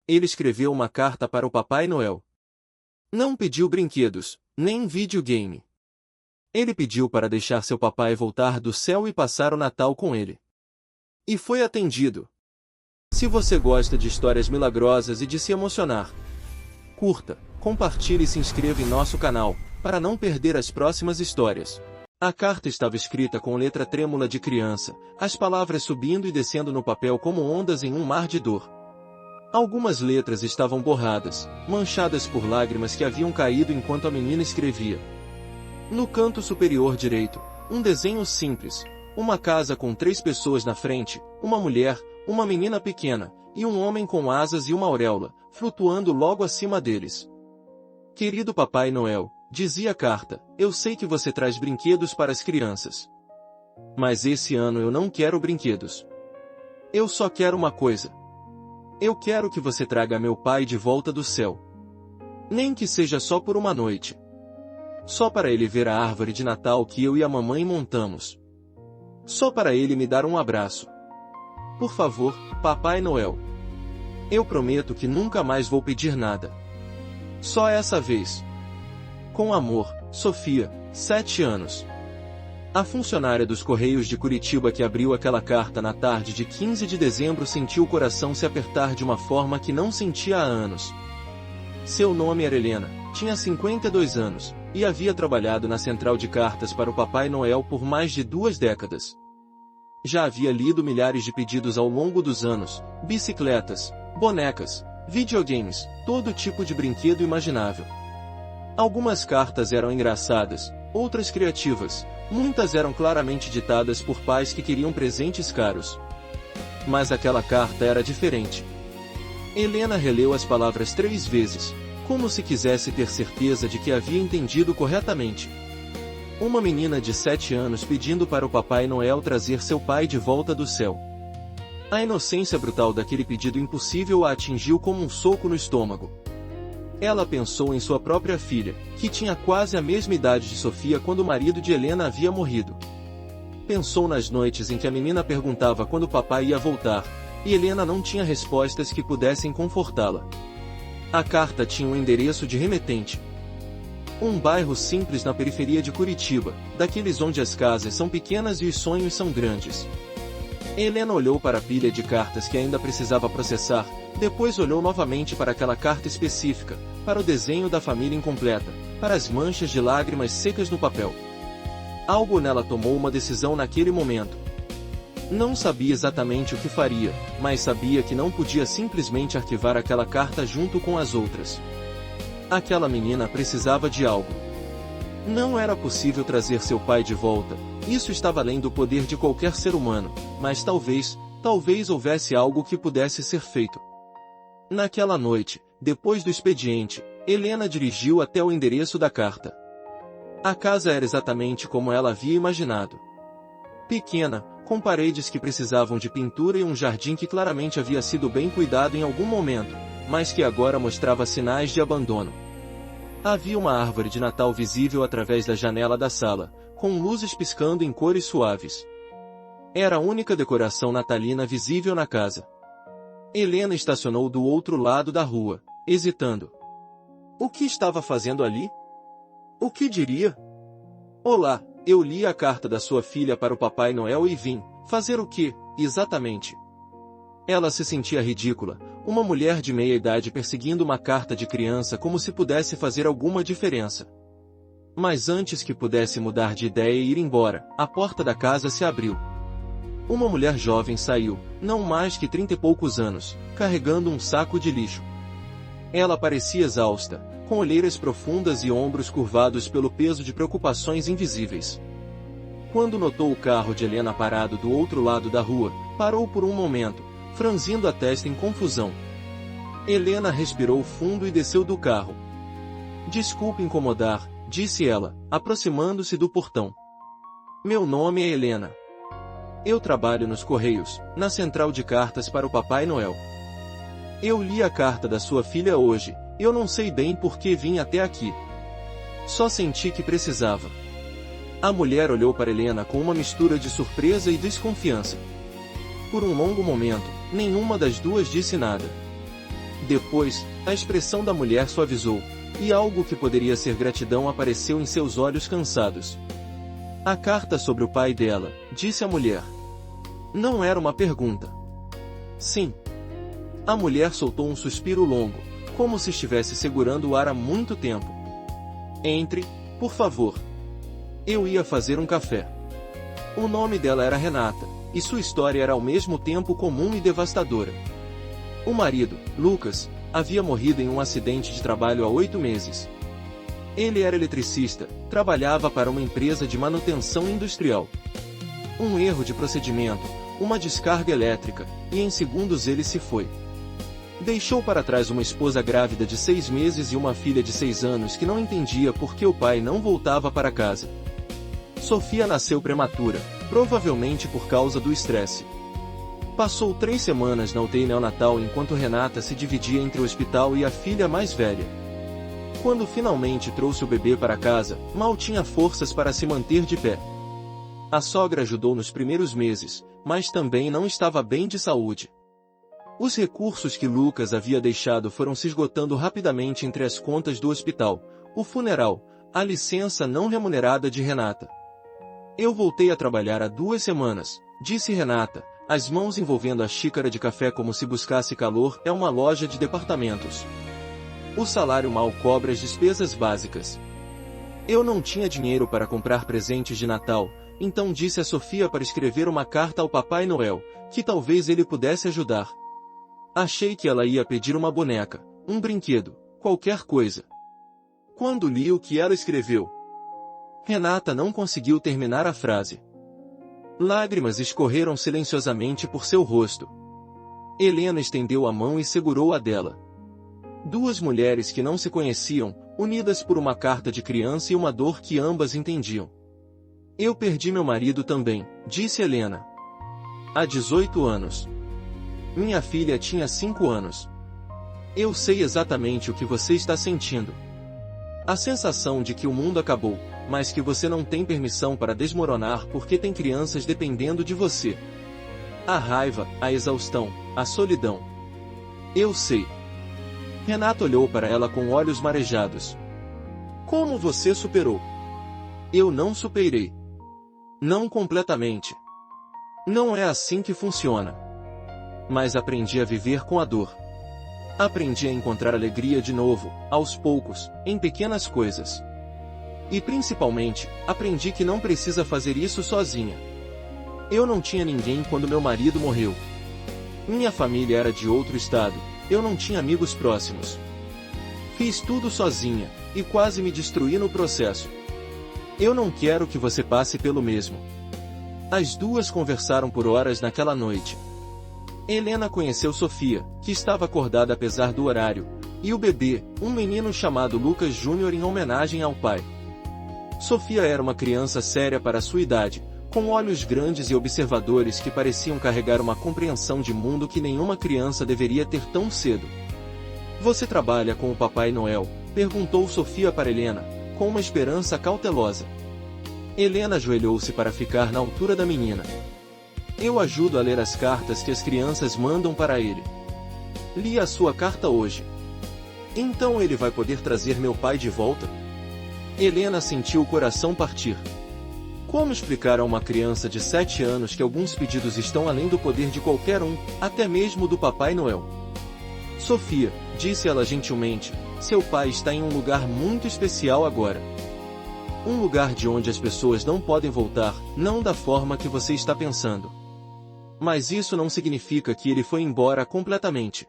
Ele escreveu uma carta para o Papai Noel. Não pediu brinquedos, nem videogame. Ele pediu para deixar seu papai voltar do céu e passar o Natal com ele. E foi atendido. Se você gosta de histórias milagrosas e de se emocionar, curta, compartilhe e se inscreva em nosso canal, para não perder as próximas histórias. A carta estava escrita com letra trêmula de criança, as palavras subindo e descendo no papel como ondas em um mar de dor. Algumas letras estavam borradas, manchadas por lágrimas que haviam caído enquanto a menina escrevia. No canto superior direito, um desenho simples, uma casa com 3 pessoas na frente, uma mulher, uma menina pequena, e um homem com asas e uma auréola, flutuando logo acima deles. Querido Papai Noel, dizia a carta, eu sei que você traz brinquedos para as crianças. Mas esse ano eu não quero brinquedos. Eu só quero uma coisa. Eu quero que você traga meu pai de volta do céu. Nem que seja só por uma noite. Só para ele ver a árvore de Natal que eu e a mamãe montamos. Só para ele me dar um abraço. Por favor, Papai Noel. Eu prometo que nunca mais vou pedir nada. Só essa vez. Com amor, Sofia, 7 anos. A funcionária dos Correios de Curitiba que abriu aquela carta na tarde de 15 de dezembro sentiu o coração se apertar de uma forma que não sentia há anos. Seu nome era Helena, tinha 52 anos, e havia trabalhado na central de cartas para o Papai Noel por mais de 2 décadas. Já havia lido milhares de pedidos ao longo dos anos, bicicletas, bonecas, videogames, todo tipo de brinquedo imaginável. Algumas cartas eram engraçadas, outras criativas, muitas eram claramente ditadas por pais que queriam presentes caros. Mas aquela carta era diferente. Helena releu as palavras 3 vezes, como se quisesse ter certeza de que havia entendido corretamente. Uma menina de 7 anos pedindo para o Papai Noel trazer seu pai de volta do céu. A inocência brutal daquele pedido impossível a atingiu como um soco no estômago. Ela pensou em sua própria filha, que tinha quase a mesma idade de Sofia quando o marido de Helena havia morrido. Pensou nas noites em que a menina perguntava quando o papai ia voltar, e Helena não tinha respostas que pudessem confortá-la. A carta tinha um endereço de remetente. Um bairro simples na periferia de Curitiba, daqueles onde as casas são pequenas e os sonhos são grandes. Helena olhou para a pilha de cartas que ainda precisava processar, depois olhou novamente para aquela carta específica, para o desenho da família incompleta, para as manchas de lágrimas secas no papel. Algo nela tomou uma decisão naquele momento. Não sabia exatamente o que faria, mas sabia que não podia simplesmente arquivar aquela carta junto com as outras. Aquela menina precisava de algo. Não era possível trazer seu pai de volta, isso estava além do poder de qualquer ser humano, mas talvez houvesse algo que pudesse ser feito. Naquela noite, depois do expediente, Helena dirigiu até o endereço da carta. A casa era exatamente como ela havia imaginado. Pequena, com paredes que precisavam de pintura e um jardim que claramente havia sido bem cuidado em algum momento, mas que agora mostrava sinais de abandono. Havia uma árvore de Natal visível através da janela da sala, com luzes piscando em cores suaves. Era a única decoração natalina visível na casa. Helena estacionou do outro lado da rua, hesitando. O que estava fazendo ali? O que diria? Olá, eu li a carta da sua filha para o Papai Noel e vim. Fazer o que, exatamente? Ela se sentia ridícula, uma mulher de meia idade perseguindo uma carta de criança como se pudesse fazer alguma diferença. Mas antes que pudesse mudar de ideia e ir embora, a porta da casa se abriu. Uma mulher jovem saiu, não mais que 30 e poucos anos, carregando um saco de lixo. Ela parecia exausta, com olheiras profundas e ombros curvados pelo peso de preocupações invisíveis. Quando notou o carro de Helena parado do outro lado da rua, parou por um momento, franzindo a testa em confusão. Helena respirou fundo e desceu do carro. Desculpe incomodar, disse ela, aproximando-se do portão. Meu nome é Helena. Eu trabalho nos Correios, na central de cartas para o Papai Noel. Eu li a carta da sua filha hoje, eu não sei bem por que vim até aqui. Só senti que precisava. A mulher olhou para Helena com uma mistura de surpresa e desconfiança. Por um longo momento, nenhuma das duas disse nada. Depois, a expressão da mulher suavizou, e algo que poderia ser gratidão apareceu em seus olhos cansados. A carta sobre o pai dela, disse a mulher. Não era uma pergunta. Sim. A mulher soltou um suspiro longo, como se estivesse segurando o ar há muito tempo. Entre, por favor. Eu ia fazer um café. O nome dela era Renata, e sua história era ao mesmo tempo comum e devastadora. O marido, Lucas, havia morrido em um acidente de trabalho há 8 meses. Ele era eletricista, trabalhava para uma empresa de manutenção industrial. Um erro de procedimento, uma descarga elétrica, e em segundos ele se foi. Deixou para trás uma esposa grávida de 6 meses e uma filha de 6 anos que não entendia por que o pai não voltava para casa. Sofia nasceu prematura, provavelmente por causa do estresse. Passou 3 semanas na UTI neonatal enquanto Renata se dividia entre o hospital e a filha mais velha. Quando finalmente trouxe o bebê para casa, mal tinha forças para se manter de pé. A sogra ajudou nos primeiros meses, mas também não estava bem de saúde. Os recursos que Lucas havia deixado foram se esgotando rapidamente entre as contas do hospital, o funeral, a licença não remunerada de Renata. Eu voltei a trabalhar há 2 semanas, disse Renata, as mãos envolvendo a xícara de café como se buscasse calor. É uma loja de departamentos. O salário mal cobre as despesas básicas. Eu não tinha dinheiro para comprar presentes de Natal, então disse a Sofia para escrever uma carta ao Papai Noel, que talvez ele pudesse ajudar. Achei que ela ia pedir uma boneca, um brinquedo, qualquer coisa. Quando li o que ela escreveu, Renata não conseguiu terminar a frase. Lágrimas escorreram silenciosamente por seu rosto. Helena estendeu a mão e segurou a dela. 2 mulheres que não se conheciam, unidas por uma carta de criança e uma dor que ambas entendiam. Eu perdi meu marido também, disse Helena. Há 18 anos. Minha filha tinha 5 anos. Eu sei exatamente o que você está sentindo. A sensação de que o mundo acabou, mas que você não tem permissão para desmoronar porque tem crianças dependendo de você. A raiva, a exaustão, a solidão. Eu sei. Renata olhou para ela com olhos marejados. Como você superou? Eu não superei. Não completamente. Não é assim que funciona. Mas aprendi a viver com a dor. Aprendi a encontrar alegria de novo, aos poucos, em pequenas coisas. E principalmente, aprendi que não precisa fazer isso sozinha. Eu não tinha ninguém quando meu marido morreu. Minha família era de outro estado, eu não tinha amigos próximos. Fiz tudo sozinha, e quase me destruí no processo. Eu não quero que você passe pelo mesmo. As 2 conversaram por horas naquela noite. Helena conheceu Sofia, que estava acordada apesar do horário, e o bebê, um menino chamado Lucas Júnior em homenagem ao pai. Sofia era uma criança séria para sua idade, com olhos grandes e observadores que pareciam carregar uma compreensão de mundo que nenhuma criança deveria ter tão cedo. Você trabalha com o Papai Noel? Perguntou Sofia para Helena, com uma esperança cautelosa. Helena ajoelhou-se para ficar na altura da menina. Eu ajudo a ler as cartas que as crianças mandam para ele. Li a sua carta hoje. Então ele vai poder trazer meu pai de volta? Helena sentiu o coração partir. Como explicar a uma criança de 7 anos que alguns pedidos estão além do poder de qualquer um, até mesmo do Papai Noel? Sofia, disse ela gentilmente, seu pai está em um lugar muito especial agora. Um lugar de onde as pessoas não podem voltar, não da forma que você está pensando. Mas isso não significa que ele foi embora completamente.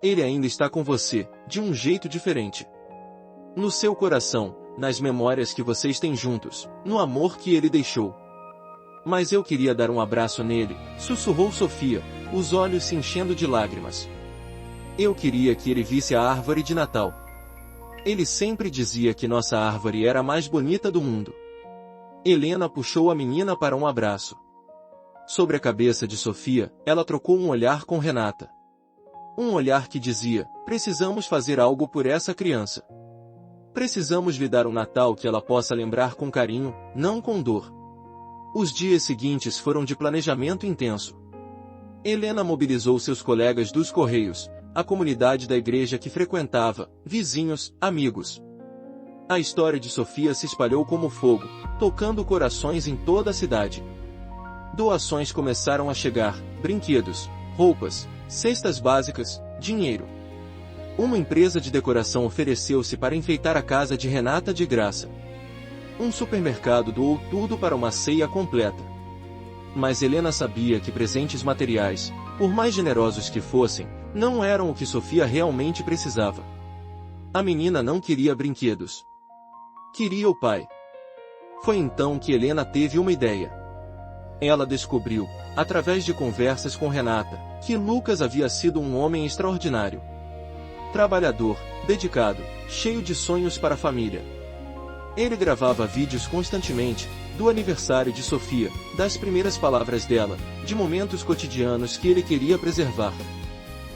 Ele ainda está com você, de um jeito diferente. No seu coração, nas memórias que vocês têm juntos, no amor que ele deixou. Mas eu queria dar um abraço nele, sussurrou Sofia, os olhos se enchendo de lágrimas. Eu queria que ele visse a árvore de Natal. Ele sempre dizia que nossa árvore era a mais bonita do mundo. Helena puxou a menina para um abraço. Sobre a cabeça de Sofia, ela trocou um olhar com Renata. Um olhar que dizia, precisamos fazer algo por essa criança. Precisamos lhe dar um Natal que ela possa lembrar com carinho, não com dor. Os dias seguintes foram de planejamento intenso. Helena mobilizou seus colegas dos Correios, a comunidade da igreja que frequentava, vizinhos, amigos. A história de Sofia se espalhou como fogo, tocando corações em toda a cidade. Doações começaram a chegar, brinquedos, roupas, cestas básicas, dinheiro. Uma empresa de decoração ofereceu-se para enfeitar a casa de Renata de graça. Um supermercado doou tudo para uma ceia completa. Mas Helena sabia que presentes materiais, por mais generosos que fossem, não eram o que Sofia realmente precisava. A menina não queria brinquedos. Queria o pai. Foi então que Helena teve uma ideia. Ela descobriu, através de conversas com Renata, que Lucas havia sido um homem extraordinário. Trabalhador, dedicado, cheio de sonhos para a família. Ele gravava vídeos constantemente, do aniversário de Sofia, das primeiras palavras dela, de momentos cotidianos que ele queria preservar.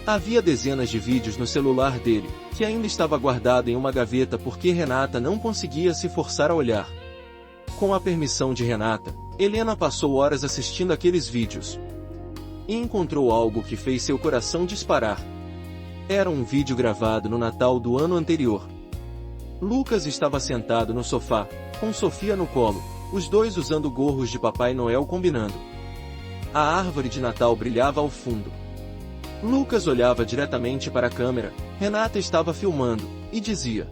Havia dezenas de vídeos no celular dele, que ainda estava guardado em uma gaveta porque Renata não conseguia se forçar a olhar. Com a permissão de Renata, Helena passou horas assistindo aqueles vídeos. E encontrou algo que fez seu coração disparar. Era um vídeo gravado no Natal do ano anterior. Lucas estava sentado no sofá, com Sofia no colo, os dois usando gorros de Papai Noel combinando. A árvore de Natal brilhava ao fundo. Lucas olhava diretamente para a câmera, Renata estava filmando, e dizia: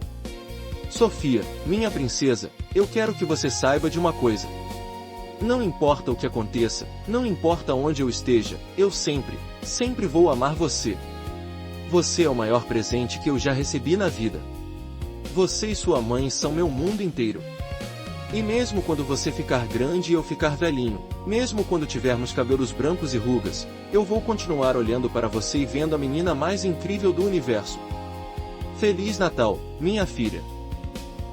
Sofia, minha princesa, eu quero que você saiba de uma coisa. Não importa o que aconteça, não importa onde eu esteja, eu sempre vou amar você. Você é o maior presente que eu já recebi na vida. Você e sua mãe são meu mundo inteiro. E mesmo quando você ficar grande e eu ficar velhinho, mesmo quando tivermos cabelos brancos e rugas, eu vou continuar olhando para você e vendo a menina mais incrível do universo. Feliz Natal, minha filha.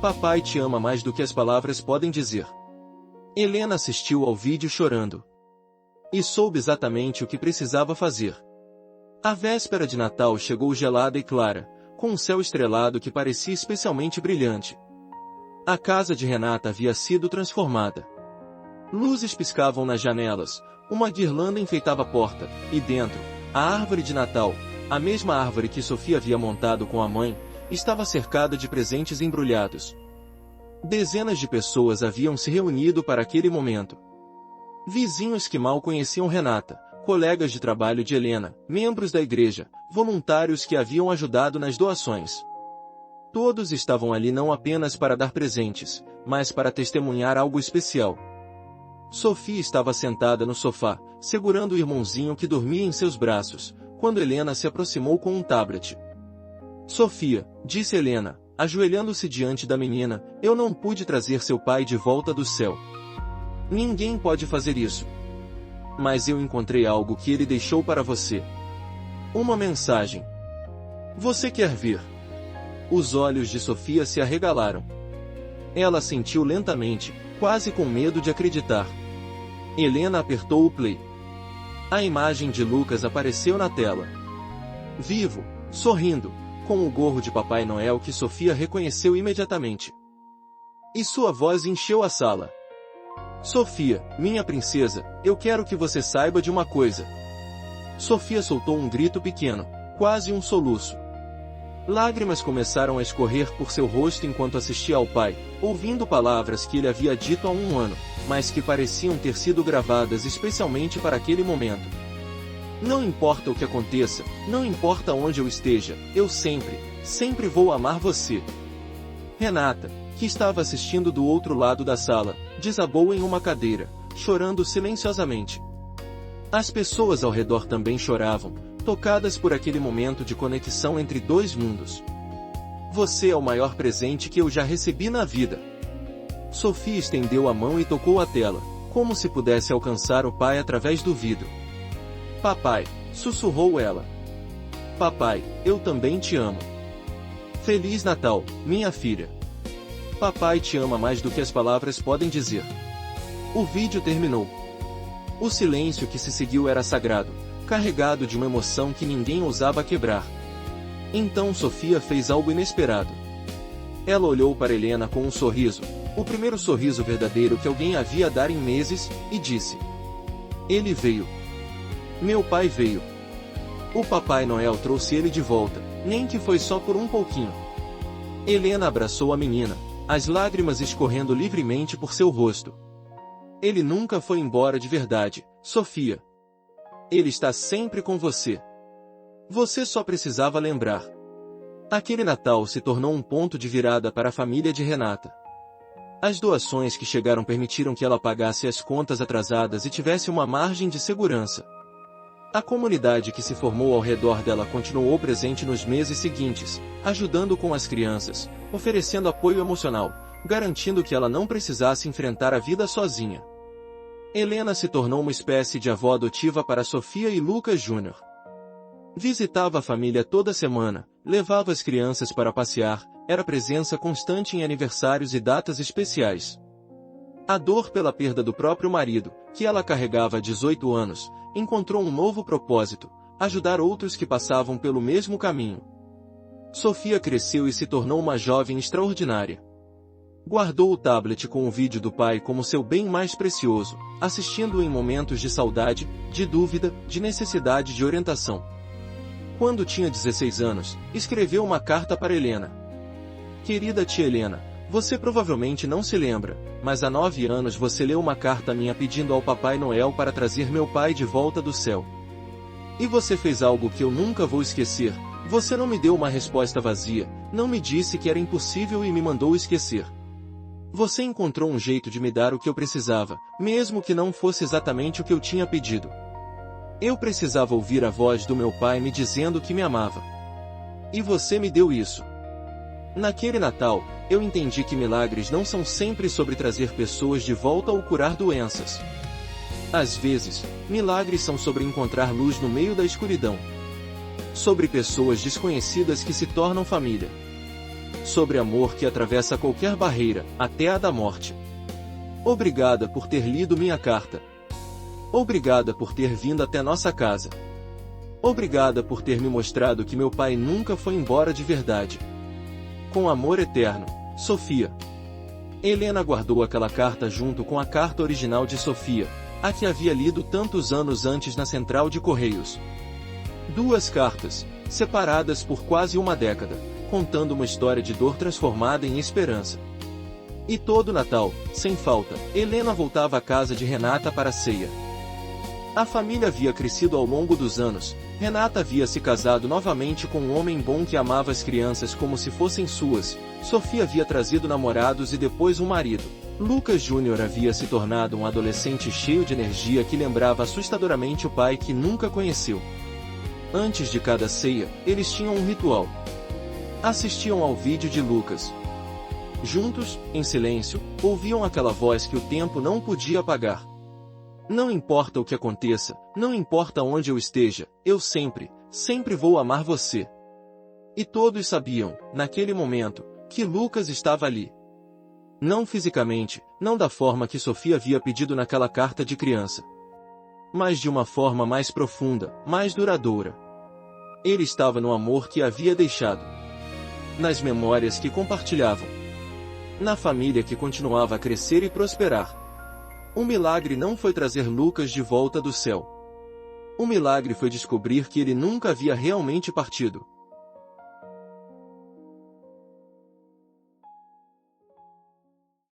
Papai te ama mais do que as palavras podem dizer. Helena assistiu ao vídeo chorando. E soube exatamente o que precisava fazer. A véspera de Natal chegou gelada e clara, com um céu estrelado que parecia especialmente brilhante. A casa de Renata havia sido transformada. Luzes piscavam nas janelas, uma guirlanda enfeitava a porta, e dentro, a árvore de Natal, a mesma árvore que Sofia havia montado com a mãe, estava cercada de presentes embrulhados. Dezenas de pessoas haviam se reunido para aquele momento. Vizinhos que mal conheciam Renata, colegas de trabalho de Helena, membros da igreja, voluntários que haviam ajudado nas doações. Todos estavam ali não apenas para dar presentes, mas para testemunhar algo especial. Sofia estava sentada no sofá, segurando o irmãozinho que dormia em seus braços, quando Helena se aproximou com um tablet. Sofia, disse Helena, ajoelhando-se diante da menina, eu não pude trazer seu pai de volta do céu. Ninguém pode fazer isso. Mas eu encontrei algo que ele deixou para você. Uma mensagem. Você quer ver? Os olhos de Sofia se arregalaram. Ela sentiu lentamente, quase com medo de acreditar. Helena apertou o play. A imagem de Lucas apareceu na tela. Vivo, sorrindo, com o gorro de Papai Noel que Sofia reconheceu imediatamente. E sua voz encheu a sala. Sofia, minha princesa, eu quero que você saiba de uma coisa. Sofia soltou um grito pequeno, quase um soluço. Lágrimas começaram a escorrer por seu rosto enquanto assistia ao pai, ouvindo palavras que ele havia dito há um ano, mas que pareciam ter sido gravadas especialmente para aquele momento. Não importa o que aconteça, não importa onde eu esteja, eu sempre vou amar você. Renata, que estava assistindo do outro lado da sala, desabou em uma cadeira, chorando silenciosamente. As pessoas ao redor também choravam, tocadas por aquele momento de conexão entre dois mundos. Você é o maior presente que eu já recebi na vida. Sofia estendeu a mão e tocou a tela, como se pudesse alcançar o pai através do vidro. Papai, sussurrou ela. Papai, eu também te amo. Feliz Natal, minha filha. Papai te ama mais do que as palavras podem dizer. O vídeo terminou. O silêncio que se seguiu era sagrado, carregado de uma emoção que ninguém ousava quebrar. Então Sofia fez algo inesperado. Ela olhou para Helena com um sorriso, o primeiro sorriso verdadeiro que alguém havia a dar em meses, e disse: Ele veio. Meu pai veio. O Papai Noel trouxe ele de volta, nem que foi só por um pouquinho. Helena abraçou a menina, as lágrimas escorrendo livremente por seu rosto. Ele nunca foi embora de verdade, Sofia. Ele está sempre com você. Você só precisava lembrar. Aquele Natal se tornou um ponto de virada para a família de Renata. As doações que chegaram permitiram que ela pagasse as contas atrasadas e tivesse uma margem de segurança. A comunidade que se formou ao redor dela continuou presente nos meses seguintes, ajudando com as crianças, oferecendo apoio emocional, garantindo que ela não precisasse enfrentar a vida sozinha. Helena se tornou uma espécie de avó adotiva para Sofia e Lucas Jr. Visitava a família toda semana, levava as crianças para passear, era presença constante em aniversários e datas especiais. A dor pela perda do próprio marido, que ela carregava há 18 anos, encontrou um novo propósito: ajudar outros que passavam pelo mesmo caminho. Sofia cresceu e se tornou uma jovem extraordinária. Guardou o tablet com o vídeo do pai como seu bem mais precioso, assistindo-o em momentos de saudade, de dúvida, de necessidade de orientação. Quando tinha 16 anos, escreveu uma carta para Helena. Querida tia Helena, você provavelmente não se lembra, mas há 9 anos você leu uma carta minha pedindo ao Papai Noel para trazer meu pai de volta do céu. E você fez algo que eu nunca vou esquecer. Você não me deu uma resposta vazia, não me disse que era impossível e me mandou esquecer. Você encontrou um jeito de me dar o que eu precisava, mesmo que não fosse exatamente o que eu tinha pedido. Eu precisava ouvir a voz do meu pai me dizendo que me amava. E você me deu isso. Naquele Natal, eu entendi que milagres não são sempre sobre trazer pessoas de volta ou curar doenças. Às vezes, milagres são sobre encontrar luz no meio da escuridão. Sobre pessoas desconhecidas que se tornam família. Sobre amor que atravessa qualquer barreira, até a da morte. Obrigada por ter lido minha carta. Obrigada por ter vindo até nossa casa. Obrigada por ter me mostrado que meu pai nunca foi embora de verdade. Com amor eterno, Sofia. Helena guardou aquela carta junto com a carta original de Sofia, a que havia lido tantos anos antes na central de correios. 2 cartas, separadas por quase uma década, contando uma história de dor transformada em esperança. E todo Natal, sem falta, Helena voltava à casa de Renata para a ceia. A família havia crescido ao longo dos anos. Renata havia se casado novamente com um homem bom que amava as crianças como se fossem suas. Sofia havia trazido namorados e depois um marido. Lucas Jr. havia se tornado um adolescente cheio de energia que lembrava assustadoramente o pai que nunca conheceu. Antes de cada ceia, eles tinham um ritual. Assistiam ao vídeo de Lucas. Juntos, em silêncio, ouviam aquela voz que o tempo não podia apagar. Não importa o que aconteça, não importa onde eu esteja, eu sempre, sempre vou amar você. E todos sabiam, naquele momento, que Lucas estava ali. Não fisicamente, não da forma que Sofia havia pedido naquela carta de criança. Mas de uma forma mais profunda, mais duradoura. Ele estava no amor que havia deixado. Nas memórias que compartilhavam. Na família que continuava a crescer e prosperar. O milagre não foi trazer Lucas de volta do céu. O milagre foi descobrir que ele nunca havia realmente partido.